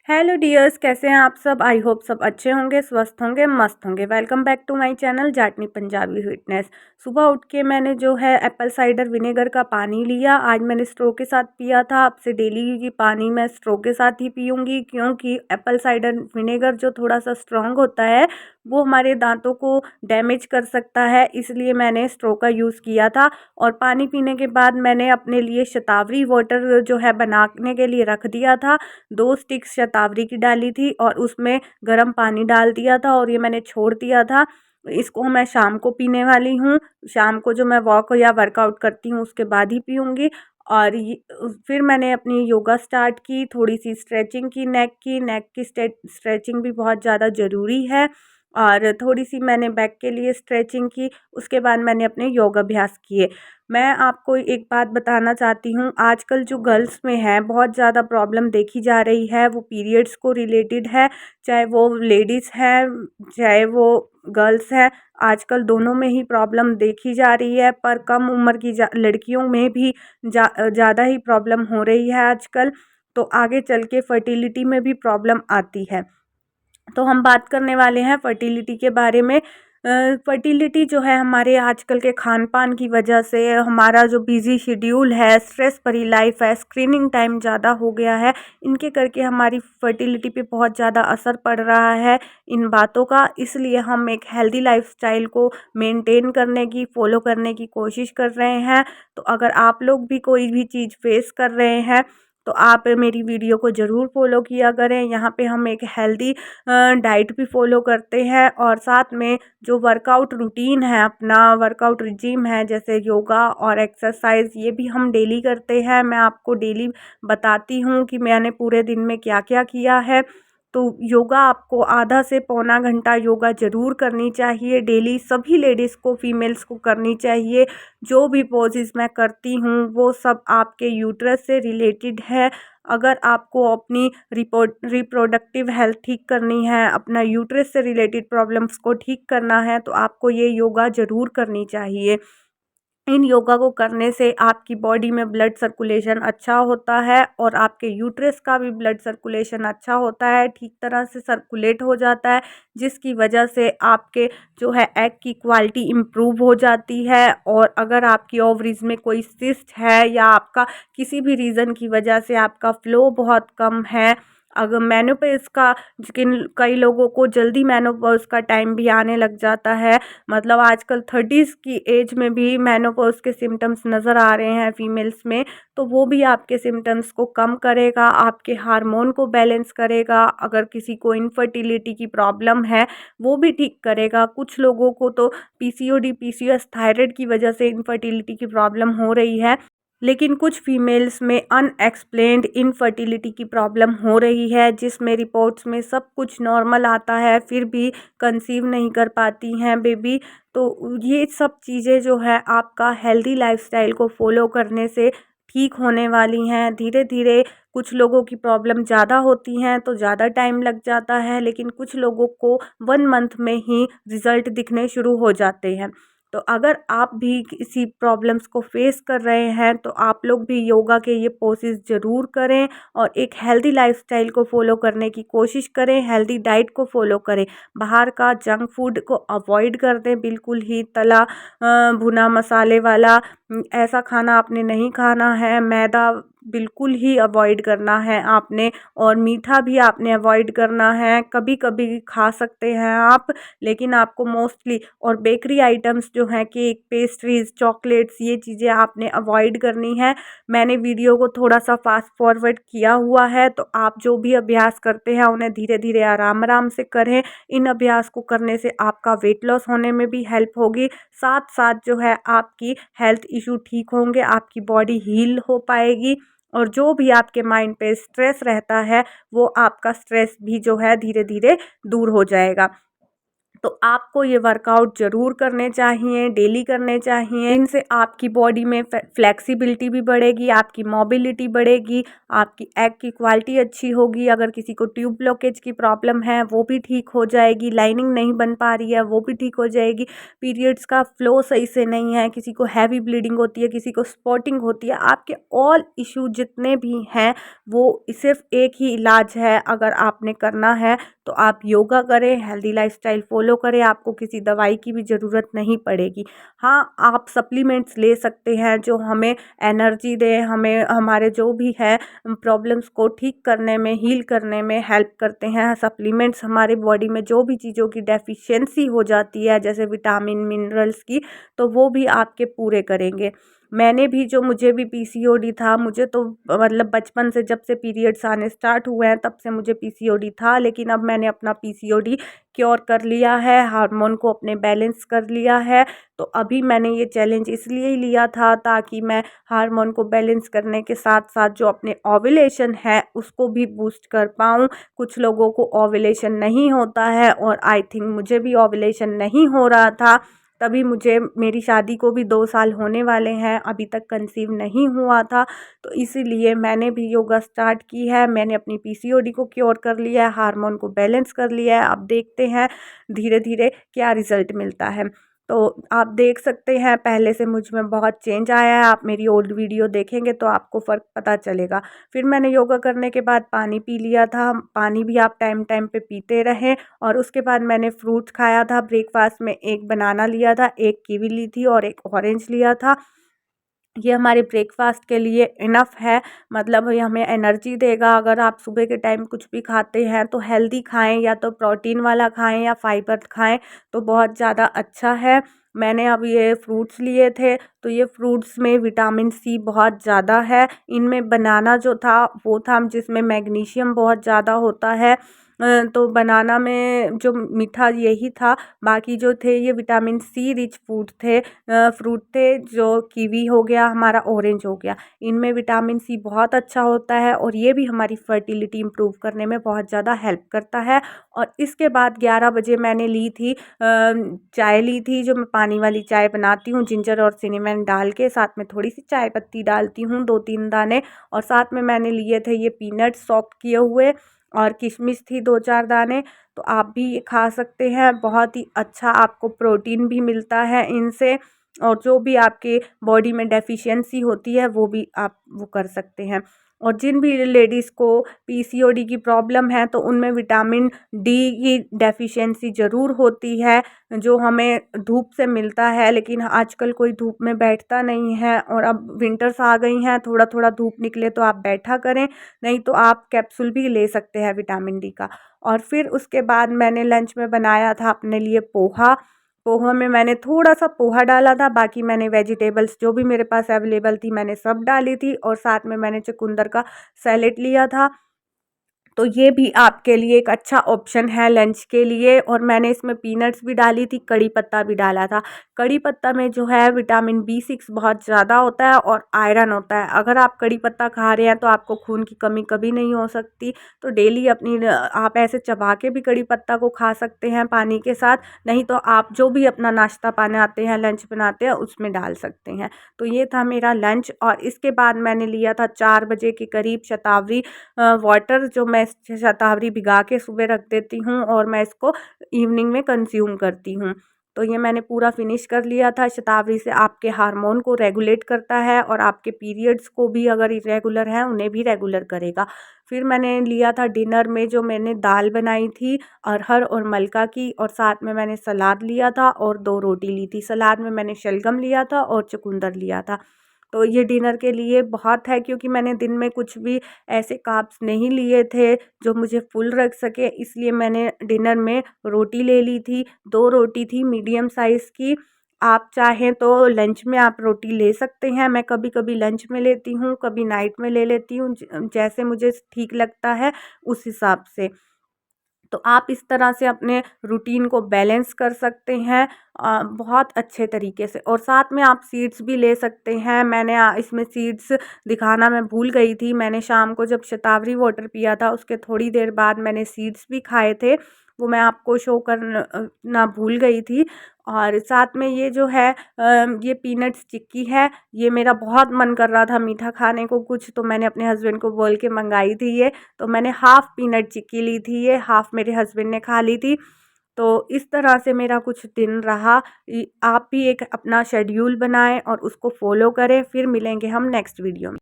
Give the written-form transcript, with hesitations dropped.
Hello dears, कैसे हैं आप सब। आई होप सब अच्छे होंगे, स्वस्थ होंगे, मस्त होंगे। Welcome back to my channel Jatni Punjabi fitness. सुबह उठ के मैंने जो है एप्पल साइडर विनेगर का पानी लिया। आज मैंने स्ट्रो के साथ पिया था। अब से डेली की पानी मैं स्ट्रो के साथ ही पीऊँगी, क्योंकि एप्पल साइडर विनेगर जो थोड़ा सा स्ट्रॉन्ग होता है वो हमारे दांतों को डैमेज कर सकता है, इसलिए मैंने स्ट्रो का यूज़ किया था। और पानी पीने के बाद मैंने अपने लिए शतावरी वाटर जो है बनाने के लिए रख दिया था। 2 स्टिक्स शतावरी की डाली थी और उसमें गर्म पानी डाल दिया था और ये मैंने छोड़ दिया था। इसको मैं शाम को पीने वाली हूँ। शाम को जो मैं वॉक या वर्कआउट करती हूँ उसके बाद ही पीऊँगी। और ये फिर मैंने अपनी योगा स्टार्ट की, थोड़ी-सी स्ट्रेचिंग की, नेक की स्ट्रेचिंग भी बहुत ज़्यादा ज़रूरी है। और थोड़ी-सी मैंने बैक के लिए स्ट्रेचिंग की, उसके बाद मैंने अपने योग अभ्यास किए। मैं आपको एक बात बताना चाहती हूँ, आजकल जो गर्ल्स में है बहुत ज़्यादा प्रॉब्लम देखी जा रही है, वो पीरियड्स को रिलेटेड है। चाहे वो लेडीज़ हैं, चाहे वो गर्ल्स हैं, आजकल दोनों में ही प्रॉब्लम देखी जा रही है। पर कम उम्र की लड़कियों में भी ज़्यादा ही प्रॉब्लम हो रही है आजकल। तो आगे चल के फर्टिलिटी में भी प्रॉब्लम आती है। तो हम बात करने वाले हैं फर्टिलिटी के बारे में। फर्टिलिटी जो है हमारे आजकल के खान पान की वजह से, हमारा जो बिज़ी शेड्यूल है, स्ट्रेस भरी लाइफ है, स्क्रीनिंग टाइम ज़्यादा हो गया है, इनके करके हमारी फर्टिलिटी पे बहुत ज़्यादा असर पड़ रहा है इन बातों का। इसलिए हम एक हेल्दी लाइफस्टाइल को मेंटेन करने की, फॉलो करने की कोशिश कर रहे हैं। तो अगर आप लोग भी कोई भी चीज़ फेस कर रहे हैं तो आप मेरी वीडियो को ज़रूर फॉलो किया करें। यहाँ पे हम एक हेल्दी डाइट भी फॉलो करते हैं और साथ में जो वर्कआउट रूटीन है, अपना वर्कआउट रिजीम है, जैसे योगा और एक्सरसाइज, ये भी हम डेली करते हैं। मैं आपको डेली बताती हूँ कि मैंने पूरे दिन में क्या क्या किया है। तो योगा आपको आधा से पौना घंटा योगा ज़रूर करनी चाहिए डेली। सभी लेडीज़ को, फीमेल्स को करनी चाहिए। जो भी पोजेस मैं करती हूँ वो सब आपके यूट्रस से रिलेटेड है। अगर आपको अपनी रिप्रोडक्टिव हेल्थ ठीक करनी है, अपना यूट्रस से रिलेटेड प्रॉब्लम्स को ठीक करना है, तो आपको ये योगा ज़रूर करनी चाहिए। इन योगा को करने से आपकी बॉडी में ब्लड सर्कुलेशन अच्छा होता है और आपके यूट्रस का भी ब्लड सर्कुलेशन अच्छा होता है, ठीक तरह से सर्कुलेट हो जाता है, जिसकी वजह से आपके जो है एग की क्वालिटी इम्प्रूव हो जाती है। और अगर आपकी ओवरीज में कोई सिस्ट है या आपका किसी भी रीज़न की वजह से आपका फ्लो बहुत कम है, अगर मेनोपॉज का, जिन कई लोगों को जल्दी मेनोपॉज का टाइम भी आने लग जाता है, मतलब आजकल 30s की एज में भी मेनोपॉज के सिम्टम्स नज़र आ रहे हैं फीमेल्स में, तो वो भी आपके सिम्टम्स को कम करेगा, आपके हार्मोन को बैलेंस करेगा। अगर किसी को इनफर्टिलिटी की प्रॉब्लम है वो भी ठीक करेगा। कुछ लोगों को तो पीसीओडी, पीसीओएस, थायराइड की वजह से इनफर्टिलिटी की प्रॉब्लम हो रही है, लेकिन कुछ फीमेल्स में अनएक्सप्लेन्ड इनफर्टिलिटी की प्रॉब्लम हो रही है, जिसमें रिपोर्ट्स में सब कुछ नॉर्मल आता है फिर भी कंसीव नहीं कर पाती हैं बेबी। तो ये सब चीज़ें जो है आपका हेल्दी लाइफस्टाइल को फॉलो करने से ठीक होने वाली हैं। धीरे धीरे कुछ लोगों की प्रॉब्लम ज़्यादा होती हैं तो ज़्यादा टाइम लग जाता है, लेकिन कुछ लोगों को 1 मंथ में ही रिज़ल्ट दिखने शुरू हो जाते हैं। तो अगर आप भी किसी प्रॉब्लम्स को फेस कर रहे हैं तो आप लोग भी योगा के ये पोसेस ज़रूर करें और एक हेल्दी लाइफस्टाइल को फॉलो करने की कोशिश करें, हेल्दी डाइट को फॉलो करें। बाहर का जंक फूड को अवॉइड कर दें, बिल्कुल ही तला भुना मसाले वाला ऐसा खाना आपने नहीं खाना है। मैदा बिल्कुल ही अवॉइड करना है आपने, और मीठा भी आपने अवॉइड करना है। कभी कभी खा सकते हैं आप, लेकिन आपको मोस्टली, और बेकरी आइटम्स जो हैं, केक, पेस्ट्रीज, चॉकलेट्स, ये चीज़ें आपने अवॉइड करनी है। मैंने वीडियो को थोड़ा सा फास्ट फॉरवर्ड किया हुआ है, तो आप जो भी अभ्यास करते हैं उन्हें धीरे धीरे आराम आराम से करें। इन अभ्यास को करने से आपका वेट लॉस होने में भी हेल्प होगी, साथ साथ जो है आपकी हेल्थ इशू ठीक होंगे, आपकी बॉडी हील हो पाएगी। और जो भी आपके माइंड पे स्ट्रेस रहता है वो आपका स्ट्रेस भी जो है धीरे धीरे दूर हो जाएगा। तो आपको ये वर्कआउट ज़रूर करने चाहिए, डेली करने चाहिए। इनसे आपकी बॉडी में फ्लेक्सिबिलिटी भी बढ़ेगी, आपकी मोबिलिटी बढ़ेगी, आपकी एग की क्वालिटी अच्छी होगी। अगर किसी को ट्यूब ब्लॉकेज की प्रॉब्लम है वो भी ठीक हो जाएगी, लाइनिंग नहीं बन पा रही है वो भी ठीक हो जाएगी, पीरियड्स का फ्लो सही से नहीं है, किसी को हैवी ब्लीडिंग होती है, किसी को स्पॉटिंग होती है, आपके ऑल इशू जितने भी हैं वो सिर्फ एक ही इलाज है। अगर आपने करना है तो आप योगा करें, हेल्दी लाइफस्टाइल फॉलो करें, आपको किसी दवाई की भी ज़रूरत नहीं पड़ेगी। हाँ, आप सप्लीमेंट्स ले सकते हैं जो हमें एनर्जी दें, हमें हमारे जो भी है प्रॉब्लम्स को ठीक करने में, हील करने में हेल्प करते हैं। सप्लीमेंट्स हमारे बॉडी में जो भी चीज़ों की डेफिशिएंसी हो जाती है जैसे विटामिन, मिनरल्स की, तो वो भी आपके पूरे करेंगे। मैंने भी जो मुझे भी पीसीओडी था, मुझे तो मतलब बचपन से जब से पीरियड्स आने स्टार्ट हुए हैं तब से मुझे पीसीओडी था, लेकिन अब मैंने अपना पीसीओडी क्योर कर लिया है, हार्मोन को अपने बैलेंस कर लिया है। तो अभी मैंने ये चैलेंज इसलिए ही लिया था ताकि मैं हार्मोन को बैलेंस करने के साथ साथ जो अपने ओव्यूलेशन है उसको भी बूस्ट कर पाऊँ। कुछ लोगों को ओव्यूलेशन नहीं होता है और आई थिंक मुझे भी ओव्यूलेशन नहीं हो रहा था, तभी मुझे मेरी शादी को भी 2 साल होने वाले हैं, अभी तक कंसीव नहीं हुआ था। तो इसीलिए मैंने भी योगा स्टार्ट की है, मैंने अपनी पीसीओडी को क्योर कर लिया है, हार्मोन को बैलेंस कर लिया है। अब देखते हैं धीरे धीरे क्या रिज़ल्ट मिलता है। तो आप देख सकते हैं पहले से मुझ में बहुत चेंज आया है, आप मेरी ओल्ड वीडियो देखेंगे तो आपको फ़र्क पता चलेगा। फिर मैंने योगा करने के बाद पानी पी लिया था, पानी भी आप टाइम टाइम पे पीते रहें। और उसके बाद मैंने फ्रूट्स खाया था, ब्रेकफास्ट में 1 बनाना लिया था, 1 कीवी ली थी और 1 ऑरेंज लिया था। ये हमारे ब्रेकफास्ट के लिए इनफ है, मतलब ये हमें एनर्जी देगा। अगर आप सुबह के टाइम कुछ भी खाते हैं तो हेल्दी खाएं, या तो प्रोटीन वाला खाएं या फाइबर खाएं, तो बहुत ज़्यादा अच्छा है। मैंने अब ये फ्रूट्स लिए थे, तो ये फ्रूट्स में विटामिन सी बहुत ज़्यादा है। इनमें बनाना जो था वो था जिसमें मैग्नीशियम बहुत ज़्यादा होता है। तो बनाना में जो मीठा यही था, बाकी जो थे ये विटामिन सी रिच फ्रूट थे, जो कीवी हो गया हमारा, ऑरेंज हो गया। इनमें विटामिन सी बहुत अच्छा होता है और ये भी हमारी फर्टिलिटी इम्प्रूव करने में बहुत ज़्यादा हेल्प करता है। और इसके बाद 11 बजे मैंने ली थी चाय ली थी, जो मैं पानी वाली चाय बनाती हूँ जिंजर और सिनेमन डाल के, साथ में थोड़ी सी चाय पत्ती डालती हूँ 2-3 दाने, और साथ में मैंने लिए थे ये पीनट्स सॉफ्ट किए हुए, और किशमिश थी 2-4 दाने। तो आप भी ये खा सकते हैं, बहुत ही अच्छा आपको प्रोटीन भी मिलता है इनसे, और जो भी आपके बॉडी में डेफिशिएंसी होती है वो भी आप वो कर सकते हैं। और जिन भी लेडीज़ को पीसीओडी की प्रॉब्लम है तो उनमें विटामिन डी की डेफिशिएंसी ज़रूर होती है, जो हमें धूप से मिलता है, लेकिन आजकल कोई धूप में बैठता नहीं है। और अब विंटर्स आ गई हैं, थोड़ा थोड़ा धूप निकले तो आप बैठा करें, नहीं तो आप कैप्सूल भी ले सकते हैं विटामिन डी का। और फिर उसके बाद मैंने लंच में बनाया था अपने लिए पोहा। पोहा में मैंने थोड़ा सा पोहा डाला था, बाकी मैंने वेजिटेबल्स जो भी मेरे पास अवेलेबल थी मैंने सब डाली थी, और साथ में मैंने चुकंदर का सैलेड लिया था। तो ये भी आपके लिए एक अच्छा ऑप्शन है लंच के लिए। और मैंने इसमें पीनट्स भी डाली थी, कड़ी पत्ता भी डाला था। कड़ी पत्ता में जो है विटामिन B6 बहुत ज़्यादा होता है और आयरन होता है। अगर आप कड़ी पत्ता खा रहे हैं तो आपको खून की कमी कभी नहीं हो सकती। तो डेली अपनी आप ऐसे चबा के भी कड़ी पत्ता को खा सकते हैं पानी के साथ, नहीं तो आप जो भी अपना नाश्ता बनाते हैं, लंच बनाते हैं, उसमें डाल सकते हैं। तो ये था मेरा लंच। और इसके बाद मैंने लिया था 4 बजे के करीब शतावरी वाटर, जो मैं शतावरी भिगा के सुबह रख देती हूँ और मैं इसको इवनिंग में कंज्यूम करती हूँ। तो ये मैंने पूरा फिनिश कर लिया था। शतावरी से आपके हार्मोन को रेगुलेट करता है और आपके पीरियड्स को भी, अगर इरेगुलर हैं उन्हें भी रेगुलर करेगा। फिर मैंने लिया था डिनर में, जो मैंने दाल बनाई थी अरहर और मलका की, और साथ में मैंने सलाद लिया था और 2 रोटी ली थी। सलाद में मैंने शलगम लिया था और चुकंदर लिया था। तो ये डिनर के लिए बहुत है, क्योंकि मैंने दिन में कुछ भी ऐसे कार्ब्स नहीं लिए थे जो मुझे फुल रख सके, इसलिए मैंने डिनर में रोटी ले ली थी। 2 रोटी थी मीडियम साइज़ की। आप चाहें तो लंच में आप रोटी ले सकते हैं, मैं कभी कभी लंच में लेती हूँ, कभी नाइट में ले लेती हूँ, जैसे मुझे ठीक लगता है उस हिसाब से। तो आप इस तरह से अपने रूटीन को बैलेंस कर सकते हैं बहुत अच्छे तरीके से। और साथ में आप सीड्स भी ले सकते हैं। मैंने इसमें सीड्स दिखाना मैं भूल गई थी। मैंने शाम को जब शतावरी वाटर पिया था उसके थोड़ी देर बाद मैंने सीड्स भी खाए थे। वो मैं आपको शो करना भूल गई थी। और साथ में ये जो है ये पीनट्स चिक्की है, ये मेरा बहुत मन कर रहा था मीठा खाने को कुछ, तो मैंने अपने हस्बैंड को बोल के मंगाई थी ये। तो मैंने हाफ़ पीनट चिक्की ली थी, ये हाफ़ मेरे हस्बैंड ने खा ली थी। तो इस तरह से मेरा कुछ दिन रहा। आप भी एक अपना शेड्यूल बनाएं और उसको फॉलो करें। फिर मिलेंगे हम नेक्स्ट वीडियो में।